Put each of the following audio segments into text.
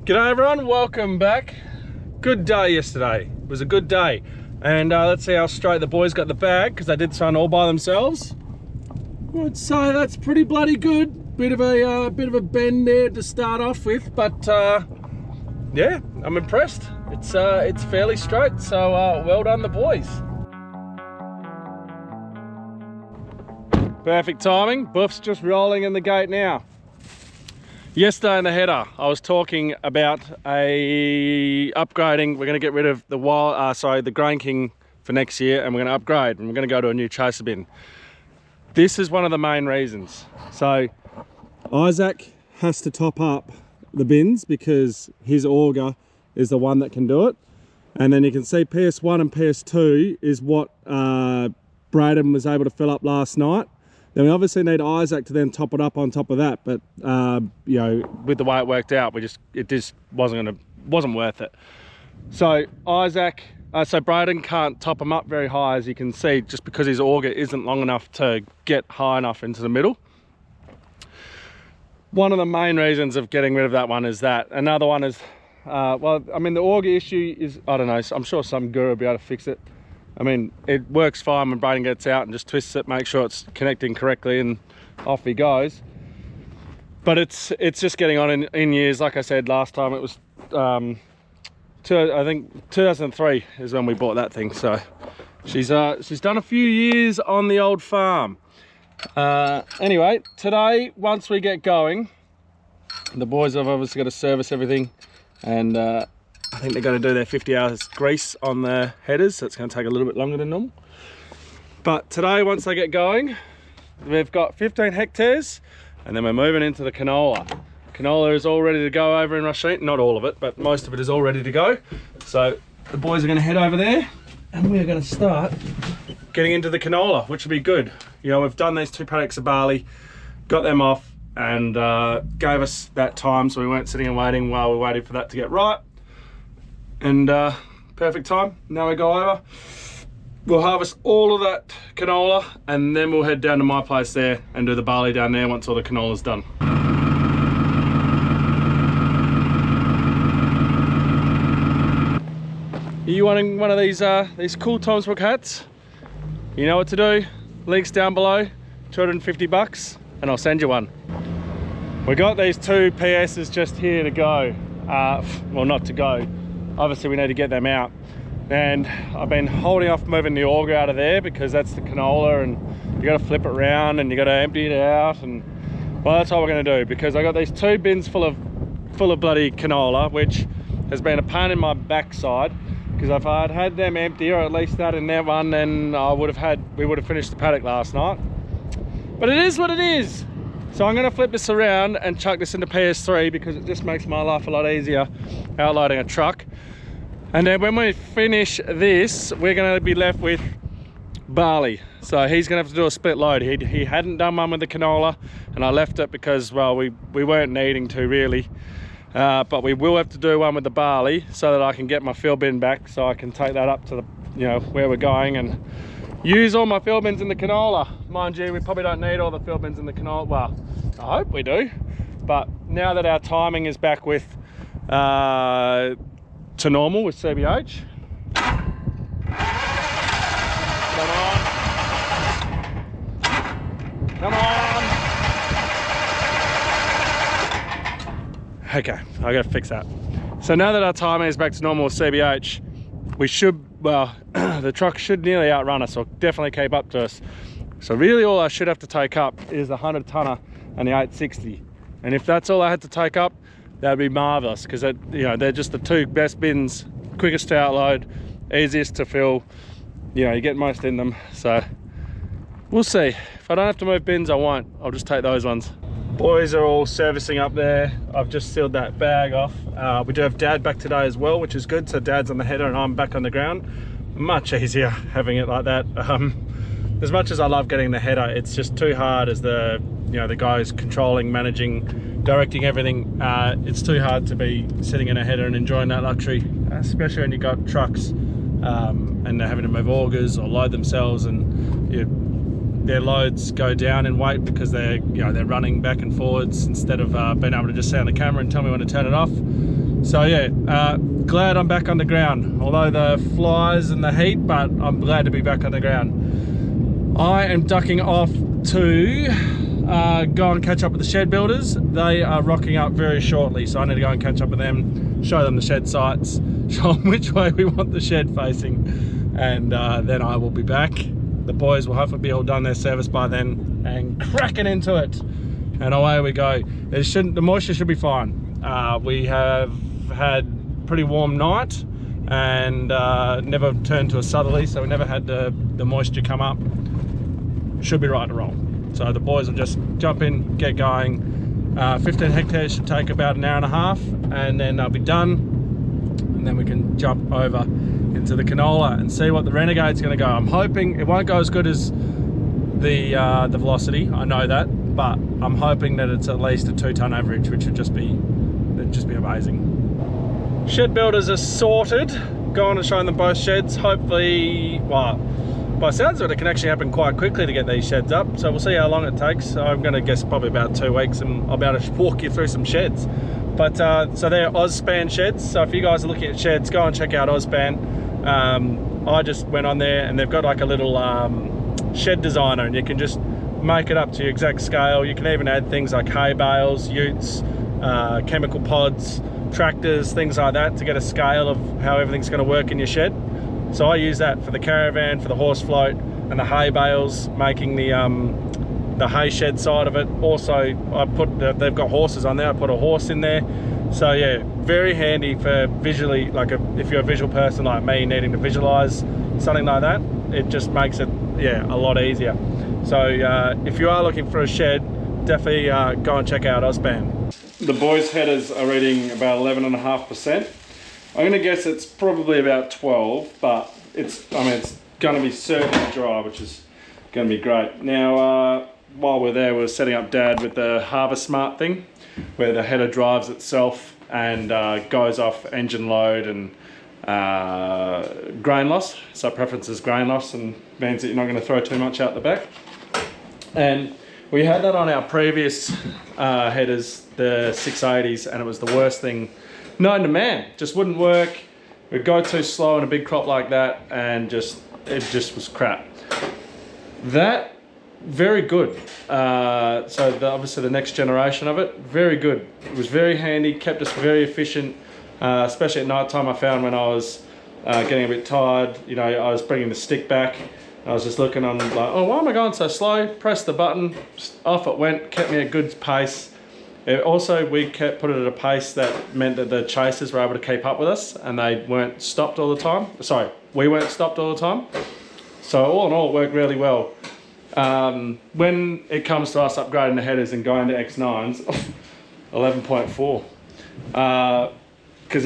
G'day everyone, welcome back. Good day yesterday. It was a good day. And let's see how straight the boys got the bag, because they did something all by themselves. I would say that's pretty bloody good. Bit of a bend there to start off with, but yeah, I'm impressed. It's fairly straight, so well done the boys. Perfect timing. Buff's just rolling in the gate now. Yesterday in the header, I was talking about upgrading. We're going to get rid of the the Grain King for next year, and we're going to upgrade, and we're going to go to a new chaser bin. This is one of the main reasons. So Isaac has to top up the bins because his auger is the one that can do it. And then you can see PS1 and PS2 is what Braden was able to fill up last night. Then we obviously need Isaac to then top it up on top of that, but you know, with the way it worked out, it just wasn't worth it. So Braden can't top him up very high, as you can see, just because his auger isn't long enough to get high enough into the middle. One of the main reasons of getting rid of that one is that. Another one is, well, I mean, the auger issue is, I don't know, I'm sure some guru will be able to fix it. I mean, it works fine when Braden gets out and just twists it, make sure it's connecting correctly, and off he goes. But it's just getting on in years. Like I said last time, it was I think 2003 is when we bought that thing. So she's done a few years on the old farm. Anyway, today, once we get going, the boys have obviously got to service everything, and I think they're going to do their 50 hours grease on the headers, so it's going to take a little bit longer than normal. But today, once they get going, we've got 15 hectares, and then we're moving into the canola. Canola is all ready to go over in Rhiannon. Not all of it, but most of it is all ready to go. So the boys are going to head over there, and we're going to start getting into the canola, which will be good. You know, we've done these 2 paddocks of barley, got them off, and gave us that time, so we weren't sitting and waiting while we waited for that to get right. And perfect time. Now we go over, we'll harvest all of that canola, and then we'll head down to my place there and do the barley down there once all the canola's done. Are you wanting one of these cool Tom's Brook hats? You know what to do. Links down below, 250 bucks, and I'll send you one. We got these 2 PSs just here to go. Well, not to go. Obviously we need to get them out, and I've been holding off moving the auger out of there because that's the canola, and you got to flip it around and you got to empty it out, and well, that's what we're going to do, because I got these 2 bins full of bloody canola, which has been a pain in my backside, because if I'd had them empty, or at least that in that one, then we would have finished the paddock last night. But it is what it is. So I'm going to flip this around and chuck this into PS3, because it just makes my life a lot easier outloading a truck. And then when we finish this, we're going to be left with barley. So he's going to have to do a split load. He hadn't done one with the canola, and I left it because, well, we weren't needing to really. But we will have to do one with the barley, so that I can get my fill bin back, so I can take that up to the, you know, where we're going, and use all my fill bins in the canola. Mind you, we probably don't need all the fill bins in the canola. Well, I hope we do. But now that our timing is back with to normal with CBH. Come on. Come on. Okay, I gotta fix that. So now that our timing is back to normal with CBH, we should, well, the truck should nearly outrun us, or definitely keep up to us. So really all I should have to take up is the 100 tonner and the 860. And if that's all I had to take up, that'd be marvelous, because you know, they're just the 2 best bins, quickest to outload, easiest to fill. You know, you get most in them. So we'll see. If I don't have to move bins, I won't. I'll just take those ones. Boys are all servicing up there. I've just sealed that bag off. We do have Dad back today as well, which is good. So Dad's on the header and I'm back on the ground. Much easier having it like that. As much as I love getting the header, it's just too hard as the guys controlling, managing, directing everything. It's too hard to be sitting in a header and enjoying that luxury, especially when you've got trucks and they're having to move augers or load themselves, and their loads go down in weight because they're running back and forwards instead of being able to just see on the camera and tell me when to turn it off. So yeah, glad I'm back on the ground, although the flies and the heat, but I'm glad to be back on the ground. I am ducking off to go and catch up with the shed builders. They are rocking up very shortly, so I need to go and catch up with them, show them the shed sites, show them which way we want the shed facing, and then I will be back. The boys will hopefully be all done their service by then and cracking into it, and away we go. The moisture should be fine. We have had pretty warm night and never turned to a southerly, so we never had the moisture come up. Should be right to roll. So the boys will just jump in, get going. 15 hectares should take about an hour and a half, and then they'll be done, and then we can jump over into the canola and see what the Renegade's going to go. I'm hoping it won't go as good as the velocity, I know that, but I'm hoping that it's at least a 2-ton average, which would just be amazing. Shed builders are sorted. Going and showing them both sheds. Hopefully, well, by sounds of it, it can actually happen quite quickly to get these sheds up. So we'll see how long it takes. I'm going to guess probably about 2 weeks, and I'll be able to walk you through some sheds. But so they're Ozspan sheds. So if you guys are looking at sheds, go and check out Ozspan. I just went on there, and they've got like a little shed designer, and you can just make it up to your exact scale. You can even add things like hay bales, utes, chemical pods, tractors, things like that, to get a scale of how everything's going to work in your shed. So I use that for the caravan, for the horse float, and the hay bales, making the hay shed side of it. Also, I put they've got horses on there. I put a horse in there. So yeah, very handy for visually, like if you're a visual person like me, needing to visualize something like that, it just makes it, yeah, a lot easier. So if you are looking for a shed, definitely go and check out Ozspan. The boys' headers are reading about 11.5%. I'm gonna guess it's probably about 12, but it's gonna be certainly dry, which is gonna be great. Now, while we're there, we're setting up Dad with the Harvest Smart thing, where the header drives itself and goes off engine load and grain loss. So preference is grain loss, and means that you're not gonna throw too much out the back. And we had that on our previous headers, the 680s, and it was the worst thing known to man. Just wouldn't work. We'd go too slow in a big crop like that, and it just was crap. That, very good. So obviously the next generation of it, very good. It was very handy, kept us very efficient, especially at night time. I found when I was getting a bit tired, you know, I was bringing the stick back. I was just looking on, like, oh, why am I going so slow? Press the button, off it went, kept me at good pace. Also, we put it at a pace that meant that the chasers were able to keep up with us, and they weren't stopped all the time. Sorry, we weren't stopped all the time. So all in all, it worked really well. When it comes to us upgrading the headers and going to X9s, 11.4. Because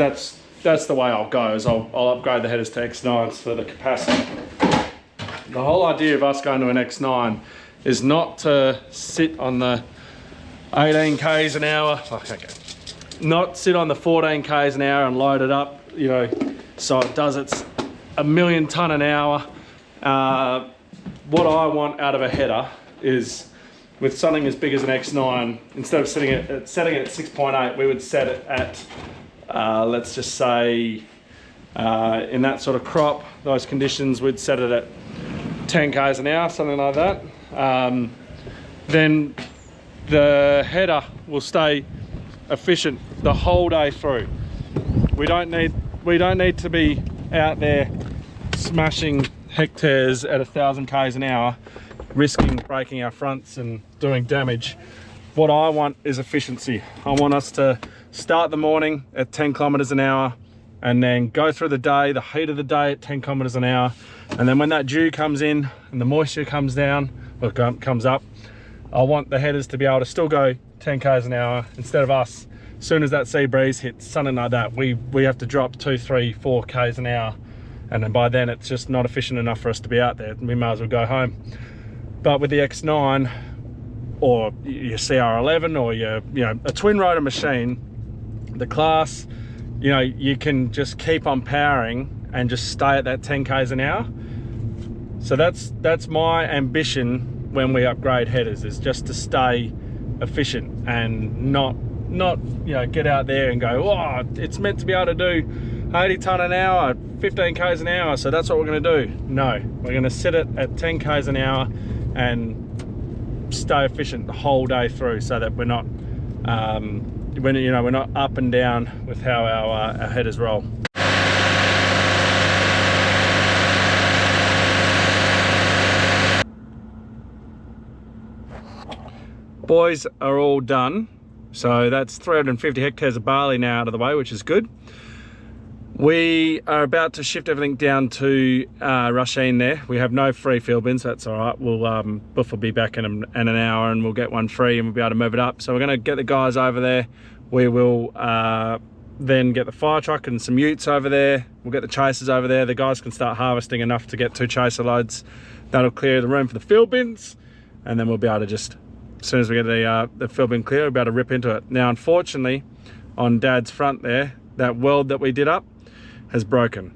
that's the way I'll go, is I'll upgrade the headers to X9s for the capacity. The whole idea of us going to an X9 is not to sit on the 18 k's an hour, not sit on the 14 k's an hour and load it up, you know, so it does its a million ton an hour. What I want out of a header is, with something as big as an X9, instead of setting it at 6.8, we would set it at, let's just say, in that sort of crop, those conditions, we'd set it at 10 k's an hour, something like that. Then the header will stay efficient the whole day through. We don't need to be out there smashing hectares at 1,000 k's an hour, risking breaking our fronts and doing damage. What I want is efficiency. I want us to start the morning at 10 kilometers an hour, and then go through the day, the heat of the day, at 10 kilometers an hour. And then when that dew comes in and the moisture comes down, or comes up, I want the headers to be able to still go 10 k's an hour, instead of us, as soon as that sea breeze hits, something like that, we have to drop 2, 3, 4 k's an hour. And then by then it's just not efficient enough for us to be out there. We might as well go home. But with the X9, or your CR11, or a twin rotor machine, the class, you know, you can just keep on powering and just stay at that 10 k's an hour. So that's my ambition when we upgrade headers, is just to stay efficient and not not, you know, get out there and go, oh, it's meant to be able to do 80 tonne an hour, 15 k's an hour, so that's what we're going to do. No, we're going to sit it at 10 k's an hour and stay efficient the whole day through, so that we're not when, you know, we're not up and down with how our headers roll. Boys are all done, so that's 350 hectares of barley now out of the way, which is good. We are about to shift everything down to Rhiannon there. We have no free field bins, so that's all right. We'll Buff will be back in an hour and we'll get one free and we'll be able to move it up. So we're going to get the guys over there. We will then get the fire truck and some utes over there. We'll get the chasers over there. The guys can start harvesting enough to get 2 chaser loads. That'll clear the room for the field bins, and then we'll be able to just, as soon as we get the field bin clear, we'll be able to rip into it. Now, unfortunately, on Dad's front there, that weld that we did up has broken.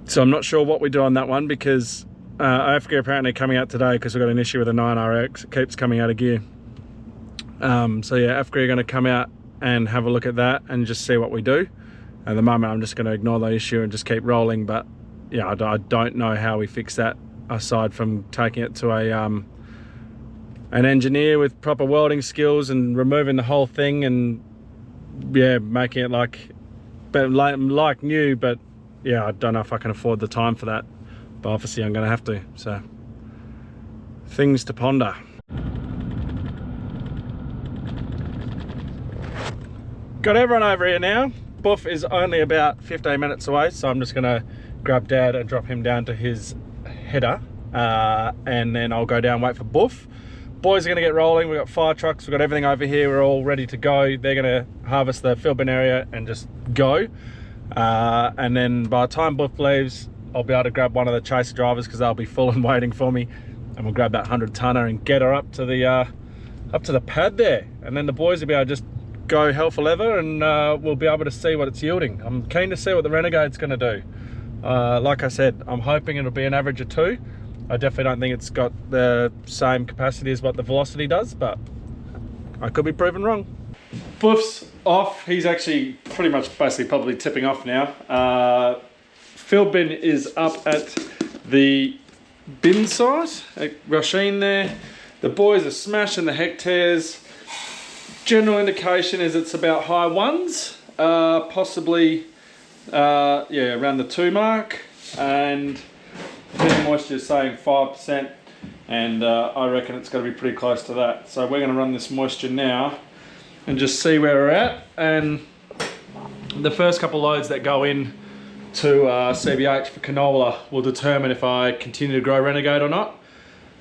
So I'm not sure what we do on that one, because Africa apparently coming out today because we've got an issue with the 9RX. It keeps coming out of gear. So yeah, Africa are going to come out and have a look at that and just see what we do. At the moment, I'm just going to ignore the issue and just keep rolling. But yeah, I don't know how we fix that, aside from taking it to an engineer with proper welding skills and removing the whole thing and yeah, making it like new. But yeah, I don't know if I can afford the time for that, but obviously I'm going to have to. So things to ponder. Got everyone over here now. Buff is only about 15 minutes away, so I'm just going to grab Dad and drop him down to his header, and then I'll go down, wait for Buff. Boys are going to get rolling. We've got fire trucks, we've got everything over here, we're all ready to go. They're going to harvest the field bin area and just go, and then by the time Buff leaves, I'll be able to grab one of the chaser drivers because they'll be full and waiting for me, and we'll grab that 100 tonner and get her up to the pad there, and then the boys will be able to just go hell for leather, and we'll be able to see what it's yielding. I'm keen to see what the Renegade's going to do. Like I said, I'm hoping it'll be an average of 2. I definitely don't think it's got the same capacity as what the Velocity does, but I could be proven wrong. Buff's off. He's actually pretty much basically probably tipping off now. Field bin is up at the bin site at Rhiannon there. The boys are smashing the hectares. General indication is it's about high 1s, possibly yeah, around the 2 mark, and head moisture is saying 5%, and I reckon it's going to be pretty close to that. So we're going to run this moisture now and just see where we're at, and the first couple loads that go in to CBH for canola will determine if I continue to grow Renegade or not.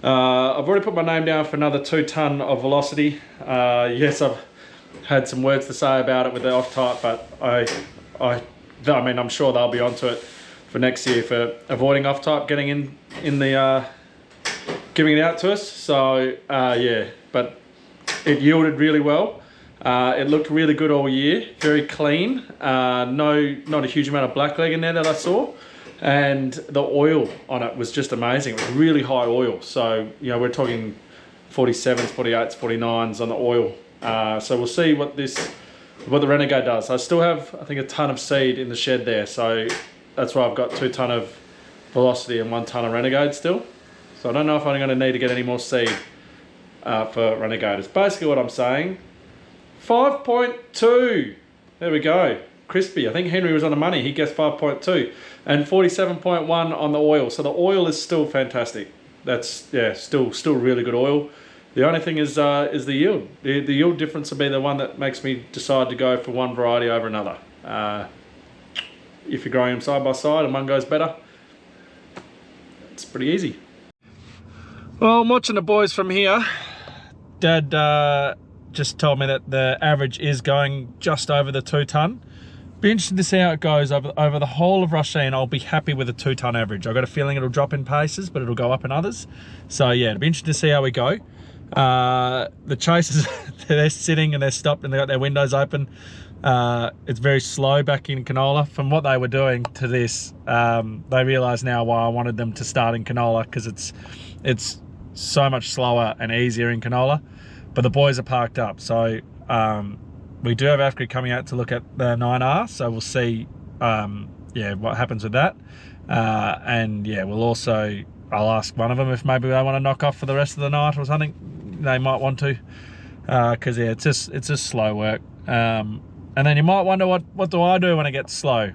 I've already put my name down for another 2 tonne of Velocity. Yes, I've had some words to say about it with the off type, but I mean, I'm sure they'll be onto it for next year for avoiding off type getting in the giving it out to us. So yeah, but it yielded really well. It looked really good all year, very clean. Not a huge amount of blackleg in there that I saw. And the oil on it was just amazing. It was really high oil. So, you know, we're talking 47s, 48s, 49s on the oil. So we'll see what the Renegade does. I still have, I think, a tonne of seed in the shed there. So that's why I've got 2 tonne of Velocity and 1 tonne of Renegade still. So I don't know if I'm going to need to get any more seed for Renegade. It's basically what I'm saying. 5.2. There we go. Crispy. I think Henry was on the money. He guessed 5.2 and 47.1 on the oil. So the oil is still fantastic. That's, yeah, still really good oil. The only thing is the yield. The yield difference will be the one that makes me decide to go for one variety over another. If you're growing them side by side and one goes better, it's pretty easy. Well, I'm watching the boys from here. Dad just told me that the average is going just over the 2 tonne. Be interested to see how it goes over the whole of Rhiannon. I'll be happy with a 2 tonne average. I've got a feeling it'll drop in places, but it'll go up in others. So yeah, it'll be interesting to see how we go. The chasers, they're sitting and they're stopped and they got their windows open. It's very slow back in canola. From what they were doing to this, they realise now why I wanted them to start in canola, because it's so much slower and easier in canola. But the boys are parked up, so we do have AFCRI coming out to look at the 9R, so we'll see yeah, what happens with that. And yeah, we'll also, I'll ask one of them if maybe they want to knock off for the rest of the night or something. They might want to, because yeah, it's just slow work. And then you might wonder, what do I do when it gets slow?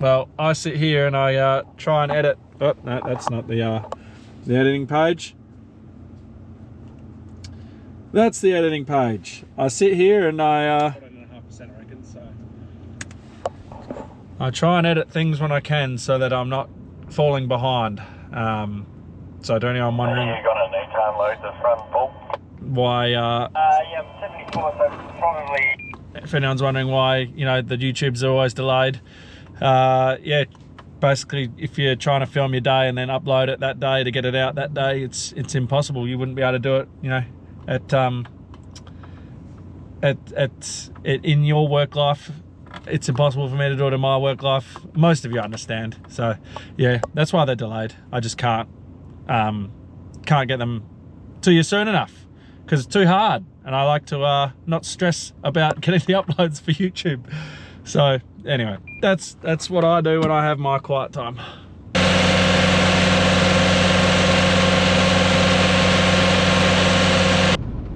Well, I sit here and I try and edit. Oh no, that's not the editing page. That's the editing page. I sit here and I 14.5%, I reckon, so I try and edit things when I can so that I'm not falling behind. So don't know, I'm wondering. You're gonna need to unload the front bolt. Why? Yeah, 74. So probably. If anyone's wondering why, you know, the YouTubes are always delayed. Yeah, basically, if you're trying to film your day and then upload it that day to get it out that day, it's impossible. You wouldn't be able to do it, you know, in your work life. It's impossible for me to do it in my work life. Most of you understand. So yeah, that's why they're delayed. I just can't get them to you soon enough because it's too hard, and I like to not stress about getting the uploads for YouTube. So anyway, that's what I do when I have my quiet time.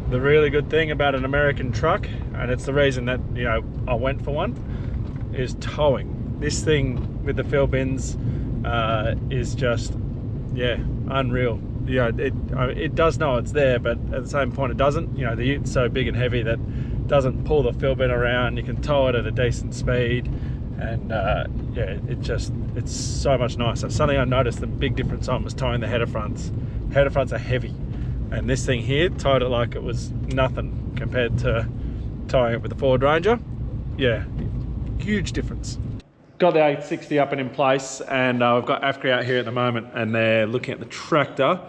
The really good thing about an American truck, and it's the reason that, you know, I went for one, is towing. This thing with the fill bins is just, yeah, unreal. You know, it does know it's there, but at the same point it doesn't. You know, the ute's so big and heavy that it doesn't pull the fill bin around. You can tow it at a decent speed, and yeah, it's so much nicer. Something I noticed the big difference on was towing the header fronts. Header fronts are heavy, and this thing here towed it like it was nothing compared to towing it with the Ford Ranger. Yeah, huge difference. Got the 860 up and in place, and we've got AFCRI out here at the moment, and they're looking at the tractor.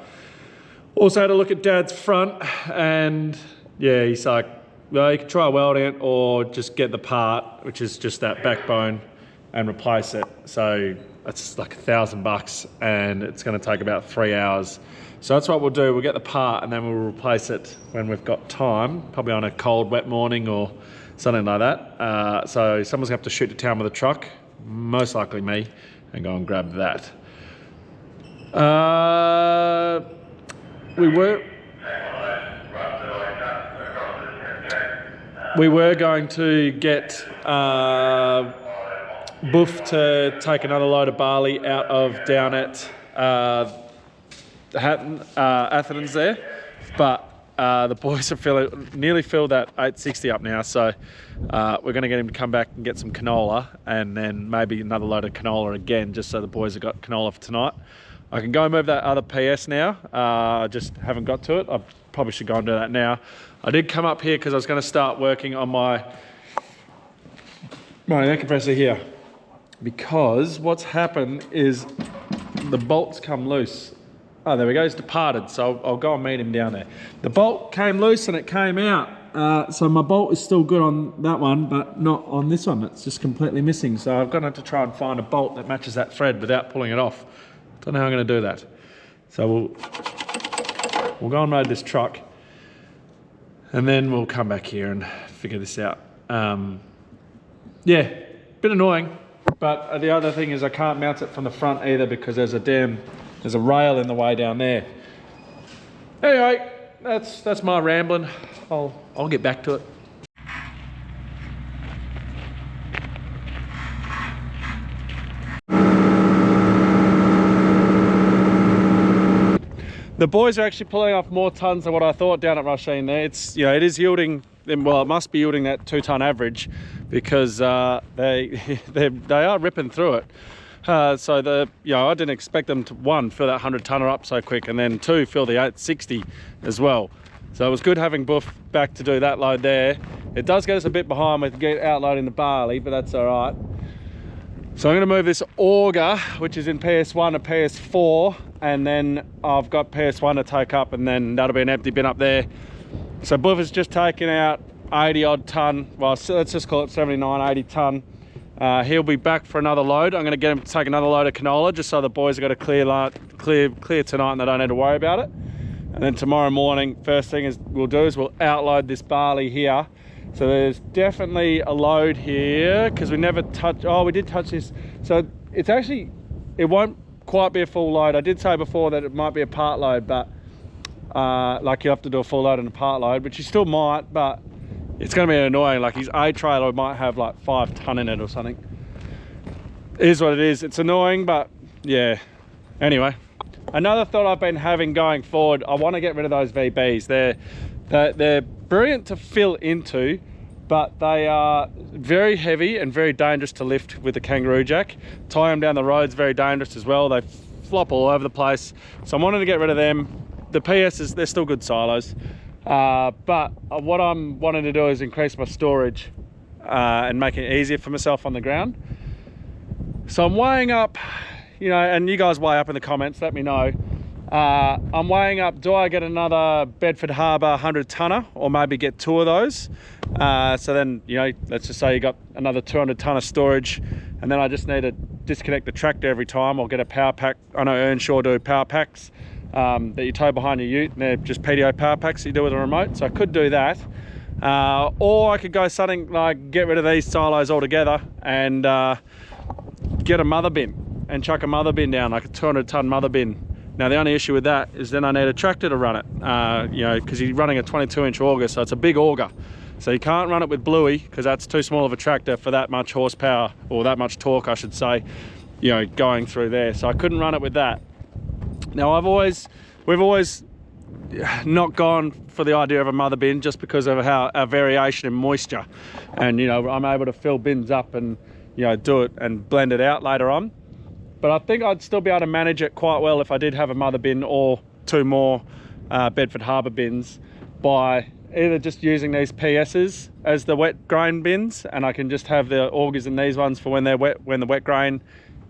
Also had a look at Dad's front, and yeah, he's like, well, you can try welding it or just get the part, which is just that backbone, and replace it. So it's like $1,000, and it's going to take about 3 hours. So that's what we'll do. We'll get the part, and then we'll replace it when we've got time, probably on a cold, wet morning or something like that. So someone's going to have to shoot to town with a truck, most likely me, and go and grab that. We were going to get Boof to take another load of barley out of down at Athens there, but the boys have nearly filled that 860 up now, so we're going to get him to come back and get some canola, and then maybe another load of canola again, just so the boys have got canola for tonight. I can go and move that other PS now. I just haven't got to it. I probably should go and do that now. I did come up here because I was going to start working on my air compressor here, because what's happened is the bolts come loose. Oh, there we go, he's departed, so I'll go and meet him down there. The bolt came loose and it came out. So my bolt is still good on that one, but not on this one. It's just completely missing. So I'm gonna have to try and find a bolt that matches that thread without pulling it off. Don't know how I'm gonna do that. So we'll go and load this truck, and then we'll come back here and figure this out. Yeah, bit annoying, but the other thing is I can't mount it from the front either because there's a rail in the way down there. Anyway, that's my rambling. I'll get back to it. The boys are actually pulling off more tons than what I thought down at Rhiannon there. It's, you know, it is yielding, well, it must be yielding that 2-ton average, because they are ripping through it. So I didn't expect them to, one, fill that 100-tonner up so quick, and then two, fill the 860 as well. So it was good having Boof back to do that load there. It does get us a bit behind with outloading the barley, but that's all right. So I'm going to move this auger, which is in PS1 to PS4, and then I've got PS1 to take up, and then that'll be an empty bin up there. So Boof has just taken out 80 odd ton, well, let's just call it 79, 80 ton. He'll be back for another load. I'm going to get him to take another load of canola, just so the boys have got a clear tonight and they don't need to worry about it. And then tomorrow morning, first thing we'll do is we'll outload this barley here, So there's definitely a load here because we never touched. Oh, we did touch this. So it's actually, it won't quite be a full load. I did say before that it might be a part load, but like you have to do a full load and a part load, which you still might, but it's going to be annoying. Like his A trailer might have like 5 ton in it or something. It is what it is. It's annoying, but yeah. Anyway, another thought I've been having going forward, I want to get rid of those VBs. They're brilliant to fill into, but they are very heavy and very dangerous to lift with the kangaroo jack. Tie them down the road's very dangerous as well. They flop all over the place. So I'm wanting to get rid of them. The PSs, they're still good silos. But what I'm wanting to do is increase my storage and make it easier for myself on the ground. So I'm weighing up, you know, and you guys weigh up in the comments, let me know. I'm weighing up, do I get another Bedford Harbour 100 tonner or maybe get 2 of those? So then, you know, let's just say you got another 200 tonne of storage, and then I just need to disconnect the tractor every time or get a power pack. I know Earnshaw do power packs that you tow behind your ute, and they're just PDO power packs that you do with a remote. So I could do that. Or I could go something like get rid of these silos altogether and get a mother bin and chuck a mother bin down, like a 200 tonne mother bin. Now the only issue with that is then I need a tractor to run it, you know, because you're running a 22-inch auger, so it's a big auger. So you can't run it with Bluey because that's too small of a tractor for that much horsepower, or that much torque I should say, you know, going through there. So I couldn't run it with that. Now we've always not gone for the idea of a mother bin just because of how our variation in moisture, and you know, I'm able to fill bins up and, you know, do it and blend it out later on. But I think I'd still be able to manage it quite well if I did have a mother bin or 2 more Bedford Harbour bins, by either just using these PSs as the wet grain bins, and I can just have the augers in these ones for when they're wet, when the wet grain,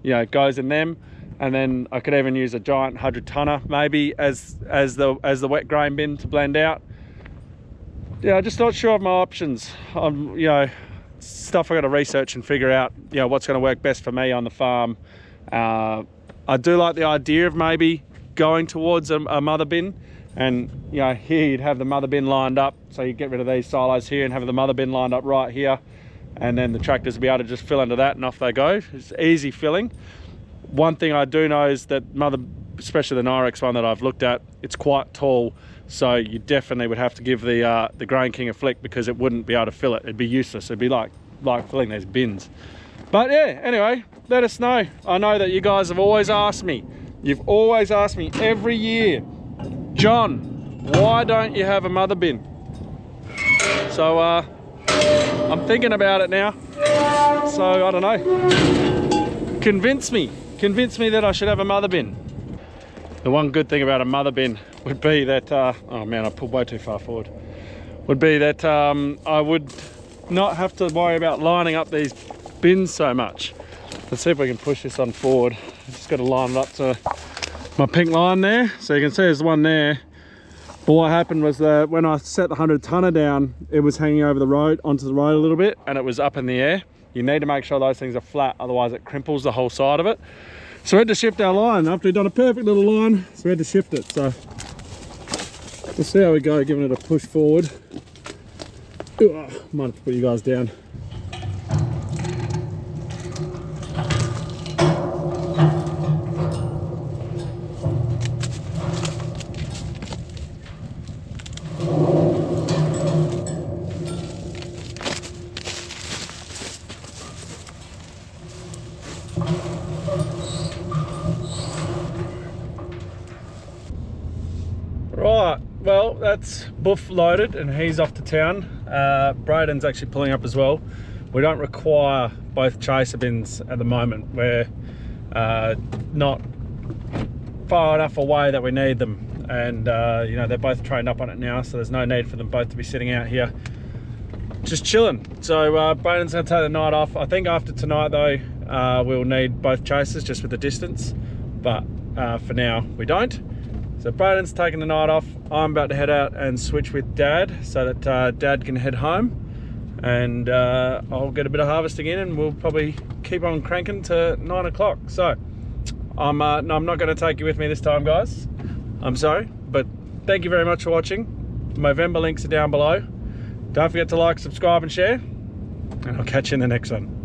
you know, goes in them. And then I could even use a giant 100 tonner maybe as the wet grain bin to blend out. Yeah, I'm just not sure of my options. You know, stuff I got to research and figure out, you know, what's going to work best for me on the farm. I do like the idea of maybe going towards a mother bin, and you know, here you'd have the mother bin lined up, so you get rid of these silos here and have the mother bin lined up right here, and then the tractors will be able to just fill into that and off they go. It's easy filling. One thing I do know is that especially the Nyrex one that I've looked at, it's quite tall, so you definitely would have to give the Grain King a flick, because it wouldn't be able to fill it. It'd be useless. It'd be like filling these bins. But yeah, anyway, let us know. I know that you guys have always asked me. You've always asked me every year, John, why don't you have a mother bin? So I'm thinking about it now. So I don't know. Convince me that I should have a mother bin. The one good thing about a mother bin would be that, oh man, I pulled way too far forward. Would be that I would not have to worry about lining up these bins so much. Let's see if we can push this on forward. Just got to line it up to my pink line there, so you can see there's one there. But what happened was that when I set the 100 tonner down, it was hanging over the road, onto the road a little bit, and it was up in the air. You need to make sure those things are flat, otherwise it crimples the whole side of it. So we had to shift our line. After we'd done a perfect little line, so we had to shift it. So we'll see how we go, giving it a push forward. Ooh, might have to put you guys down. Right, well, that's Buff loaded and he's off to town. Braden's actually pulling up as well. We don't require both chaser bins at the moment. We're not far enough away that we need them, and you know, they're both trained up on it now, so there's no need for them both to be sitting out here just chilling. So Braden's gonna take the night off. I think after tonight though, we'll need both chasers just with the distance, but for now we don't. So Braden's taking the night off. I'm about to head out and switch with Dad so that Dad can head home, and I'll get a bit of harvesting in, and we'll probably keep on cranking to 9 o'clock. So I'm not going to take you with me this time, guys. I'm sorry, but thank you very much for watching. Movember links are down below. Don't forget to like, subscribe and share, and I'll catch you in the next one.